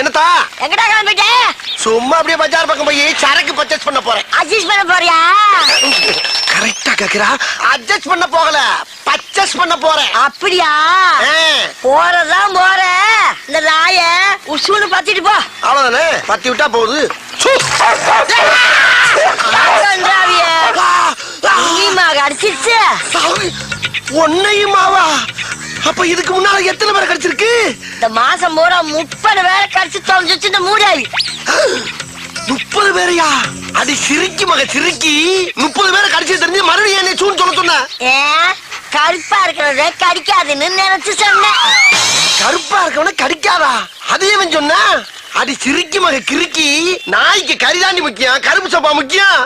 என்னத்தா எங்கடா கிளம்பிட்ட? சும்மா அப்படியே பஜார் பக்கம் போய் சரக்கு பர்ச்சேஸ் பண்ண போறேன். அட்ஜஸ்ட் பண்ண போறியா? கரெக்டா கேக்குறா. அட்ஜஸ்ட் பண்ண போகல, பர்ச்சேஸ் பண்ண போறேன். அப்படியா? போறதான் போற. இந்த நாய உசுன்னு பத்திட்டு போ. அவ்வளவுதானே, பத்தி விட்டா போகுது. அடிச்சிருச்சு ஒன்னையுமாவா? அப்ப இதுக்கு முன்னால எத்தனை பேரை கடிச்சிருக்கு? இந்த மாசம் பூரா 30 பேரை கடிச்சு தொலைஞ்சிச்சு இந்த மூடாவி. 30 பேரையா? அடி சிரிக்கி மக சிரிக்கி. 30 பேரை கடிச்சு தெரிஞ்சு மறுபடியும் என்ன சூன்னு சொல்ல சொன்ன? கருப்பா இருக்கிறத கடிக்காதுன்னு நினைச்சு சொன்னேன். கருப்பா இருக்கவன கடிக்காதா? அதையே சொன்ன? அடி சிரிக்கி மக கிறுக்கி. நாய்க்கு கரிதாண்டி முக்கியம், கருப்பு சோப்பா முக்கியம்.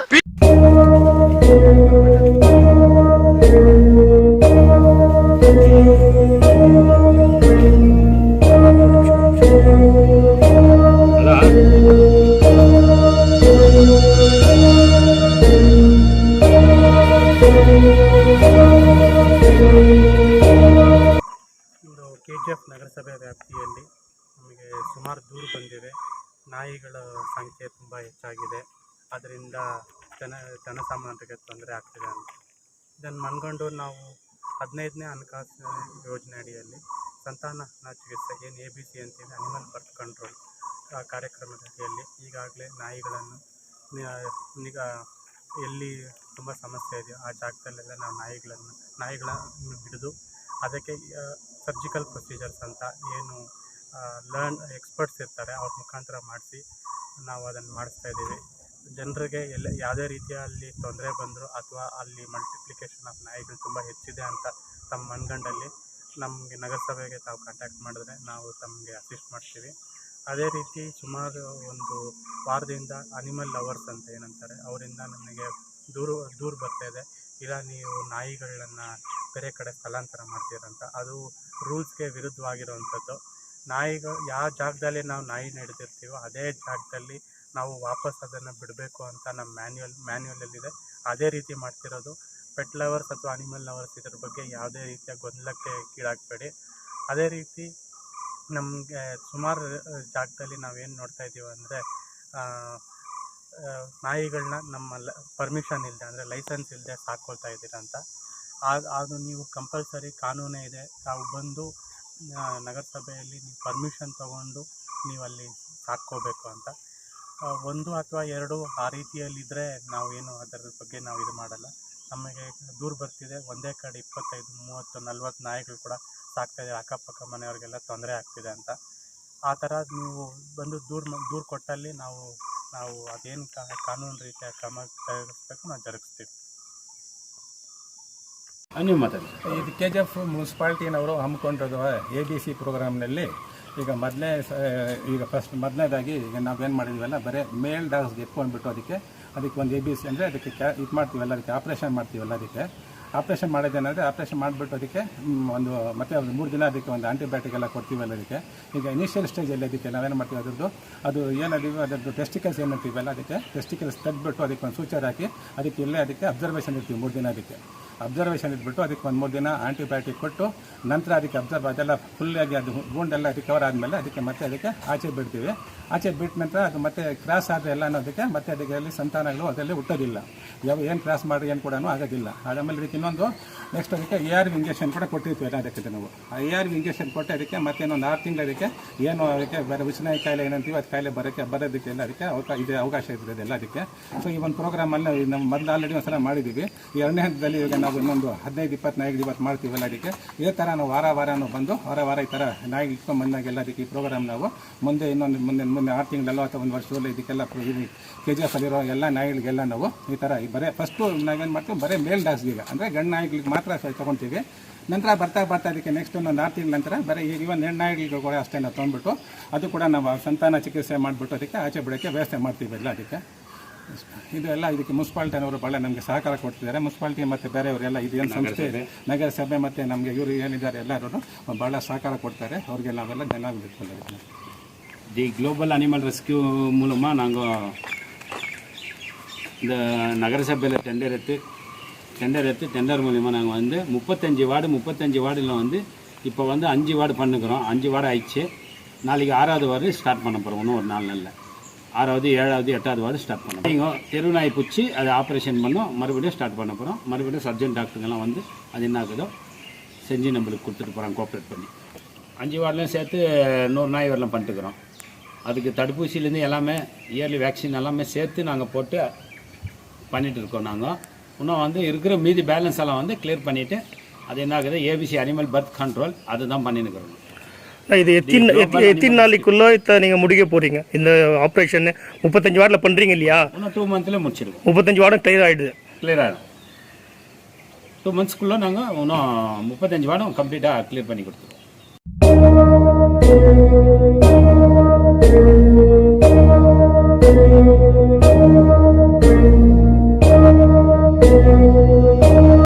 KGF ನಗರಸಭೆ ವ್ಯಾಪ್ತಿಯಲ್ಲಿ ನಮಗೆ ಸುಮಾರು ದೂರು ಬಂದಿವೆ. ನಾಯಿಗಳ ಸಂಖ್ಯೆ ತುಂಬ ಹೆಚ್ಚಾಗಿದೆ, ಅದರಿಂದ ಜನಸಾಮಾನ್ಯರಿಗೆ ತೊಂದರೆ ಆಗ್ತಿದೆ ಅಂತ. ಇದನ್ನು ಮನಗಂಡು ನಾವು 15ನೇ ಹಣಕಾಸು ಯೋಜನೆ ಅಡಿಯಲ್ಲಿ ಸಂತಾನ ಚಿಕಿತ್ಸೆ ಏನು ABC ಅಂತೀವಿ, ಅನಿಮಲ್ ಬರ್ತ್ ಕಂಟ್ರೋಲ್ ಕಾರ್ಯಕ್ರಮದ ಅಡಿಯಲ್ಲಿ ಈಗಾಗಲೇ ನಾಯಿಗಳನ್ನು ಎಲ್ಲಿ ತುಂಬ ಸಮಸ್ಯೆ ಇದೆ ಆ ಜಾಗದಲ್ಲೆಲ್ಲ ನಾವು ನಾಯಿಗಳನ್ನು ಹಿಡಿದು ಅದಕ್ಕೆ ಸರ್ಜಿಕಲ್ ಪ್ರೊಸೀಜರ್ಸ್ ಅಂತ ಏನು ಎಕ್ಸ್ಪರ್ಟ್ಸ್ ಇರ್ತಾರೆ ಅವ್ರ ಮುಖಾಂತರ ಮಾಡಿಸಿ ನಾವು ಅದನ್ನು ಮಾಡಿಸ್ತಾ ಇದ್ದೀವಿ. ಜನರಿಗೆ ಯಾವುದೇ ರೀತಿಯಲ್ಲಿ ತೊಂದರೆ ಬಂದರೂ ಅಥವಾ ಅಲ್ಲಿ ಮಲ್ಟಿಪ್ಲಿಕೇಶನ್ ಆಫ್ ನಾಯಿಗಳು ತುಂಬ ಹೆಚ್ಚಿದೆ ಅಂತ ತಮ್ಮ ಮನಗಂಡಲ್ಲಿ ನಮಗೆ ನಗರಸಭೆಗೆ ತಾವು ಕಾಂಟ್ಯಾಕ್ಟ್ ಮಾಡಿದ್ರೆ ನಾವು ತಮಗೆ ಅಸಿಸ್ಟ್ ಮಾಡ್ತೀವಿ. ಅದೇ ರೀತಿ ಸುಮಾರು ಒಂದು ವಾರದಿಂದ ಅನಿಮಲ್ ಲವರ್ಸ್ ಅಂತ ಏನಂತಾರೆ ಅವರಿಂದ ನಮಗೆ ದೂರು ಬರ್ತಾಯಿದೆ, ಇಲ್ಲ ನೀವು ನಾಯಿಗಳನ್ನ ಬೇರೆ ಕಡೆ ಸ್ಥಳಾಂತರ ಮಾಡ್ತೀರಂತ. ಅದು ರೂಲ್ಸ್ಗೆ ವಿರುದ್ಧವಾಗಿರುವಂಥದ್ದು. ನಾಯಿಗಳು ಯಾವ ಜಾಗದಲ್ಲಿ ನಾವು ನಾಯಿ ಹಿಡಿದಿರ್ತೀವೋ ಅದೇ ಜಾಗದಲ್ಲಿ ನಾವು ವಾಪಸ್ ಅದನ್ನು ಬಿಡಬೇಕು ಅಂತ ನಮ್ಮ ಮ್ಯಾನ್ಯುವಲಲ್ಲಿದೆ. ಅದೇ ರೀತಿ ಮಾಡ್ತಿರೋದು. ಪೆಟ್ ಲವರ್ಸ್ ಅಥವಾ ಅನಿಮಲ್ ಲವರ್ಸ್ ಇದ್ರ ಬಗ್ಗೆ ಯಾವುದೇ ರೀತಿಯ ಗೊಂದಲಕ್ಕೆ ಕೀಳಾಗಬೇಡಿ. ಅದೇ ರೀತಿ ನಮಗೆ ಸುಮಾರು ಜಾಗದಲ್ಲಿ ನಾವೇನು ನೋಡ್ತಾ ಇದ್ದೀವಿ ಅಂದರೆ ನಾಯಿಗಳನ್ನ ನಮ್ಮ ಪರ್ಮಿಷನ್ ಇಲ್ಲದೆ ಅಂದರೆ ಲೈಸೆನ್ಸ್ ಇಲ್ಲದೆ ಸಾಕ್ಕೊಳ್ತಾ ಇದ್ದೀರಂತ. ಅದು ನೀವು ಕಂಪಲ್ಸರಿ ಕಾನೂನೇ ಇದೆ, ತಾವು ಬಂದು ನಗರಸಭೆಯಲ್ಲಿ ನೀವು ಪರ್ಮಿಷನ್ ತೊಗೊಂಡು ನೀವು ಅಲ್ಲಿ ಸಾಕ್ಕೋಬೇಕು ಅಂತ. 1 ಅಥವಾ 2 ಆ ರೀತಿಯಲ್ಲಿದ್ದರೆ ನಾವೇನು ಅದರ ಬಗ್ಗೆ ನಾವು ಇದು ಮಾಡಲ್ಲ. ನಮಗೆ ದೂರು ಬರ್ತಿದೆ, ಒಂದೇ ಕಡೆ 25, 30, 40 ನಾಯಿಗಳು ಕೂಡ ಸಾಕ್ತಾಯಿದೆ, ಅಕ್ಕಪಕ್ಕ ಮನೆಯವ್ರಿಗೆಲ್ಲ ತೊಂದರೆ ಆಗ್ತಿದೆ ಅಂತ. ಆ ಥರ ನೀವು ಬಂದು ದೂರು ಕೊಟ್ಟಲ್ಲಿ ನಾವು ಅದೇನು ಕಾನೂನು ರೀತಿಯ ಕ್ರಮ ಜರುಗಿಸ್ಬೇಕು ನಾವು ಜರುಗಿಸ್ತೀವಿ. ಇದು KGF ಮುನ್ಸಿಪಾಲ್ಟಿನವರು ಹಮ್ಮಿಕೊಂಡಿರೋ ABC ಪ್ರೋಗ್ರಾಮ್ನಲ್ಲಿ ಈಗ ಮೊದಲನೇದಾಗಿ ಈಗ ನಾವೇನು ಮಾಡಿದ್ದೀವಲ್ಲ, ಬರೀ ಮೇಲ್ ಡಾಗ್ಸ್ಗೆ ಎತ್ಕೊಂಡ್ಬಿಟ್ಟು ಅದಕ್ಕೆ ಒಂದು ABC ಅಂದರೆ ಅದಕ್ಕೆ ಇದು ಮಾಡ್ತೀವಲ್ಲ, ಅದಕ್ಕೆ ಆಪ್ರೇಷನ್ ಮಾಡ್ತೀವಲ್ಲ, ಅದಕ್ಕೆ ಆಪ್ರೇಷನ್ ಮಾಡೋದೇನಂದರೆ ಆಪ್ರೇಷನ್ ಮಾಡಿಬಿಟ್ಟು ಅದಕ್ಕೆ ಮತ್ತೆ 3 ದಿನ ಅದಕ್ಕೆ ಒಂದು ಆಂಟಿಬಯೋಟಿಕ್ ಎಲ್ಲ ಕೊಡ್ತೀವಲ್ಲ. ಅದಕ್ಕೆ ಈಗ ಇನಿಷಿಯಲ್ ಸ್ಟೇಜಲ್ಲಿ ಅದಕ್ಕೆ ನಾವೇನು ಮಾಡ್ತೀವಿ, ಅದು ಏನದೀವಿ ಅದರದ್ದು ಟೆಸ್ಟಿಕಲ್ಸ್ ಏನಂತೀವಲ್ಲ, ಅದಕ್ಕೆ ಟೆಸ್ಟಿಕಲ್ಸ್ ತೆಗೆದುಬಿಟ್ಟು ಅದಕ್ಕೆ ಒಂದು ಸೂಚರ್ ಹಾಕಿ ಅದಕ್ಕೆ ಇಲ್ಲೇ ಅದಕ್ಕೆ ಅಬ್ಸರ್ವೇಷನ್ ಇರ್ತೀವಿ 3 ದಿನ. ಅದಕ್ಕೆ ಅಬ್ಸರ್ವೇಷನ್ ಇಟ್ಬಿಟ್ಟು ಅದಕ್ಕೆ ಒಂದು 3 ದಿನ ಆಂಟಿಬಯೋಟಿಕ್ ಕೊಟ್ಟು ನಂತರ ಅದಕ್ಕೆ ಅದೆಲ್ಲ ಫುಲ್ಲಾಗಿ ಅದು ಗೂಂಡೆಲ್ಲ ರಿಕವರ್ ಆದಮೇಲೆ ಅದಕ್ಕೆ ಆಚೆ ಬಿಡ್ತೀವಿ. ಆಚೆ ಬಿಟ್ಟ ನಂತರ ಅದು ಮತ್ತೆ ಕ್ರಾಸ್ ಆದರೆ ಎಲ್ಲ ಅದಕ್ಕೆ ಮತ್ತೆ ಅದಕ್ಕೆ ಸಂತಾನಗಳು ಅದರಲ್ಲಿ ಹುಟ್ಟೋದಿಲ್ಲ. ಏನು ಕ್ರಾಸ್ ಮಾಡಿ ಏನು ಕೂಡ ಆಗೋದಿಲ್ಲ. ಆಮೇಲೆ ಅದಕ್ಕೆ ಇನ್ನೊಂದು ನೆಕ್ಸ್ಟ್ ಅದಕ್ಕೆ ARV ಇಂಜೆಕ್ಷನ್ ಕೂಡ ಕೊಟ್ಟಿರ್ತೀವಿ ಅದಕ್ಕೆ ನಾವು. ಆ ARV ಇಂಜೆಕ್ಷನ್ ಕೊಟ್ಟು ಅದಕ್ಕೆ ಮತ್ತೆ ಇನ್ನೊಂದು 6 ತಿಂಗಳು ಅದಕ್ಕೆ ಏನು ಅದಕ್ಕೆ ಬೇರೆ ಉಷ್ಣಾಯಿ ಕಾಯಿಲೆ ಏನಂತೀವಿ ಅದು ಕಾಯಿಲೆ ಬರೋದಕ್ಕೆ ಎಲ್ಲ ಅದಕ್ಕೆ ಅವಕಾಶ ಇರ್ತದೆ ಎಲ್ಲ ಅದಕ್ಕೆ. ಸೊ ಈ ಒಂದು ಪ್ರೋಗ್ರಾಮಲ್ಲಿ ನಾವು ಮೊದಲು ಆಲ್ರೆಡಿ ಒಂದು ಸಲ ಮಾಡಿದ್ದೀವಿ. ಈ 2ನೇ ಹಂತದಲ್ಲಿ ಈಗ ನಾವು ಇನ್ನೊಂದು 15-20 ನಾಯಿಗಳು ಇವತ್ತು ಮಾಡ್ತೀವಲ್ಲ. ಅದಕ್ಕೆ ಇದೇ ಥರ ನಾವು ವಾರ ಬಂದು ವಾರ ಈ ಥರ ನಾಯಿಗೆ ಇಟ್ಕೊಂಡು ಬಂದಾಗೆಲ್ಲ ಅದಕ್ಕೆ ಈ ಪ್ರೋಗ್ರಾಮ್ ನಾವು ಮುಂದೆ 6 ತಿಂಗಳಲ್ಲೋ ಅಥವಾ 1 ವರ್ಷದಲ್ಲೂ ಇದಕ್ಕೆಲ್ಲ KGF ಅಲ್ಲಿರೋ ಎಲ್ಲ ನಾಯಿಗಳಿಗೆಲ್ಲ ನಾವು ಈ ಥರ ಬರೀ ಫಸ್ಟು ನಾವೇನು ಮಾಡ್ತೀವಿ, ಬರೀ ಮೇಲ್ ಡಾಗ್ಸ್ಗೆ ಅಂದರೆ ಗಂಡು ನಾಯಿಗಳಿಗೆ ಮಾತ್ರ ತೊಗೊಳ್ತೀವಿ. ನಂತರ ಬರ್ತಾ ಅದಕ್ಕೆ ನೆಕ್ಸ್ಟ್ ಒಂದು 4 ತಿಂಗಳ ನಂತರ ಬರೀ ಇವನ್ ಹೆಣ್ಣು ನಾಯಿಗಳು ಕೂಡ ಅಷ್ಟೇ ನಾವು ತೊಗೊಂಡ್ಬಿಟ್ಟು ಅದು ಕೂಡ ನಾವು ಸಂತಾನ ಚಿಕಿತ್ಸೆ ಮಾಡಿಬಿಟ್ಟು ಅದಕ್ಕೆ ಆಚೆ ಬಿಡೋಕ್ಕೆ ವ್ಯವಸ್ಥೆ ಮಾಡ್ತೀವಿ ಎಲ್ಲ ಅದಕ್ಕೆ. ಇದೆಲ್ಲ ಇದಕ್ಕೆ ಮುನ್ಸಿಪಾಲ್ಟಿನವರು ಭಾಳ ನಮಗೆ ಸಹಕಾರ ಕೊಡ್ತಿದ್ದಾರೆ. ಮುನ್ಸಿಪಾಲ್ಟಿ ಮತ್ತು ಬೇರೆಯವರೆಲ್ಲ ಇದೇನು ಸಂಸ್ಥೆ ಇದೆ, ನಗರಸಭೆ ಮತ್ತು ನಮಗೆ ಇವರು ಏನಿದ್ದಾರೆ ಎಲ್ಲರೂ ಭಾಳ ಸಹಕಾರ ಕೊಡ್ತಾರೆ. ಅವ್ರಿಗೆ நாவெல்ல ಧನ್ಯವಾದ ಹೇಳ್ಕೊಂಡಿದ್ದೀವಿ. தி குளோபல் அனிமல் ரெஸ்கியூ மூலமாக நாங்கள் இந்த நகரசபையில் டெண்டர் மூலிமா நாங்கள் வந்து 35 வார்டில் வந்து இப்போ வந்து 5 வார்டு பண்ணுக்கிறோம். 5 வார்டு ஆயிடுச்சு. நாளைக்கு 6வது வாரம் ஸ்டார்ட் பண்ண போகிறோம். இன்னும் ஒரு 4 நாளில் 6வது 7வது 8வது வாரம் ஸ்டார்ட் பண்ண போகிறோம். தெரு நாய் பிடிச்சி அதை ஆப்ரேஷன் பண்ணோம், மறுபடியும் ஸ்டார்ட் பண்ண போகிறோம். மறுபடியும் சர்ஜன் டாக்டருங்கெல்லாம் வந்து அது என்ன ஆகுதோ செஞ்சு நம்மளுக்கு கொடுத்துட்டு போகிறாங்க கோஆப்ரேட் பண்ணி. 5 வார்டுலையும் சேர்த்து 100 நாய் வரலாம் பண்ணிட்டுக்கிறோம். அதுக்கு தடுப்பூசியிலேருந்து எல்லாமே இயர்லி வேக்சின் எல்லாமே சேர்த்து நாங்கள் போட்டு பண்ணிகிட்டு இருக்கோம். நாங்கள் இன்னும் வந்து இருக்கிற மீதி பேலன்ஸ் எல்லாம் வந்து கிளியர் பண்ணிவிட்டு அது என்ன ஆகுது ஏபிசி அனிமல் பர்த் கண்ட்ரோல் அதுதான் பண்ணினுக்கிறோம். இது எத்தனை நாளைக்குள்ளே நீங்கள் முடிக்க போகிறீங்க இந்த ஆப்ரேஷன்? 35 வார்டில் பண்ணுறீங்க இல்லையா? இன்னும் 2 மந்த்தில் முடிச்சிருக்கோம். 35 வார்டும் கிளியர் ஆகிடுது. கிளியர் ஆகிடும். 2 மந்த்ஸ்க்குள்ளே நாங்கள் இன்னும் 35 வார்டும் கம்ப்ளீட்டாக கிளியர் பண்ணி கொடுத்துருவோம்.